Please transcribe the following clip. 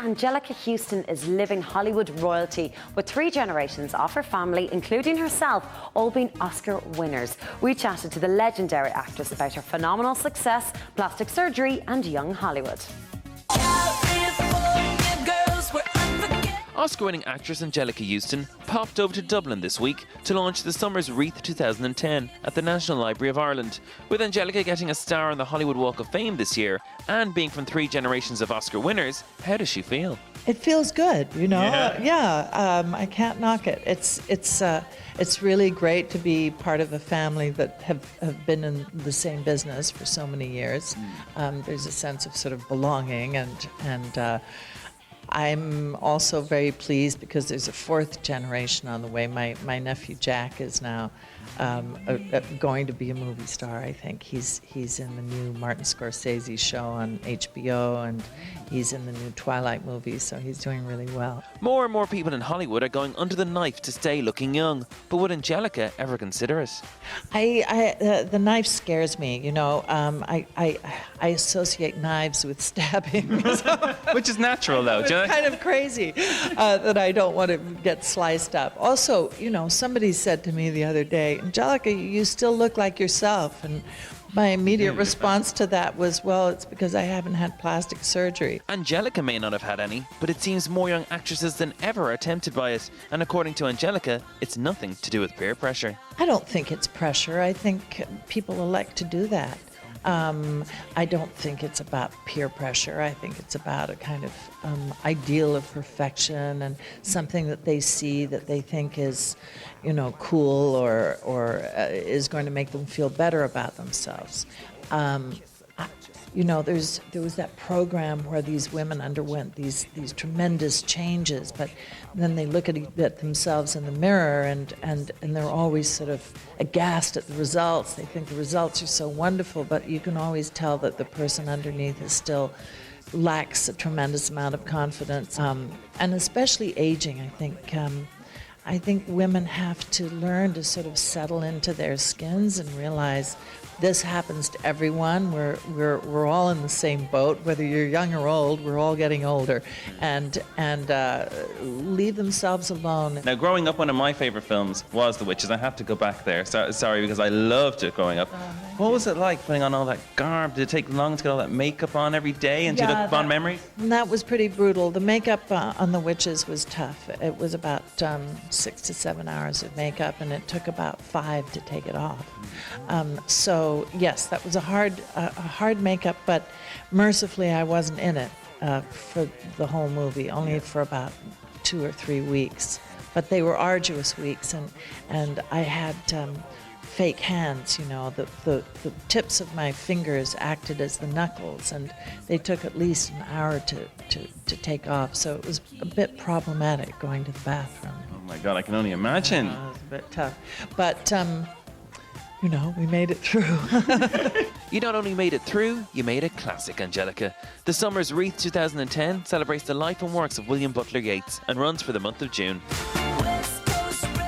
Anjelica Huston is living Hollywood royalty, with 3 generations of her family, including herself, all being Oscar winners. We chatted to the legendary actress about her phenomenal success, plastic surgery and young Hollywood. Oscar-winning actress Anjelica Huston popped over to Dublin this week to launch the Summer's Wreath 2010 at the National Library of Ireland. With Anjelica getting a star on the Hollywood Walk of Fame this year and being from 3 generations of Oscar winners, how does she feel? It feels good, you know. I can't knock it. It's really great to be part of a family that have been in the same business for so many years. There's a sense of sort of belonging, and I'm also very pleased because there's a 4th generation on the way. My nephew Jack is now going to be a movie star. I think he's in the new Martin Scorsese show on HBO, and he's in the new Twilight movie, so he's doing really well. More and more people in Hollywood are going under the knife to stay looking young, but would Anjelica ever consider it? The knife scares me, you know. I associate knives with stabbing. Which is natural, though. It's kind of crazy that I don't want to get sliced up. Also, you know, somebody said to me the other day, Anjelica, you still look like yourself. And my immediate response to that was, well, it's because I haven't had plastic surgery. Anjelica may not have had any, but it seems more young actresses than ever are tempted by it. And according to Anjelica, it's nothing to do with peer pressure. I don't think it's pressure. I think people elect to do that. I don't think it's about peer pressure. I think it's about a kind of ideal of perfection and something that they see that they think is, you know, cool or is going to make them feel better about themselves. You know, there was that program where these women underwent these tremendous changes, but then they look at themselves in the mirror and they're always sort of aghast at the results. They think the results are so wonderful, but you can always tell that the person underneath is still lacks a tremendous amount of confidence. And especially aging, I think women have to learn to sort of settle into their skins and realize this happens to everyone. We're all in the same boat, whether you're young or old. We're all getting older, and leave themselves alone. Now, growing up, one of my favorite films was The Witches. I have to go back there. Sorry, because I loved it growing up. What was it like putting on all that garb? Did it take long to get all that makeup on every day and to look fond memories? That was pretty brutal. The makeup on The Witches was tough. It was about 6 to 7 hours of makeup, and it took about 5 to take it off. So yes, that was a hard makeup, but mercifully I wasn't in it for the whole movie, only for about 2 or 3 weeks. But they were arduous weeks, and I had fake hands, you know. The tips of my fingers acted as the knuckles, and they took at least an hour to take off. So it was a bit problematic going to the bathroom. Oh my God, I can only imagine. It was a bit tough, but you know, we made it through. You not only made it through, you made it classic, Anjelica. The Summer's Wreath 2010 celebrates the life and works of William Butler Yeats and runs for the month of June.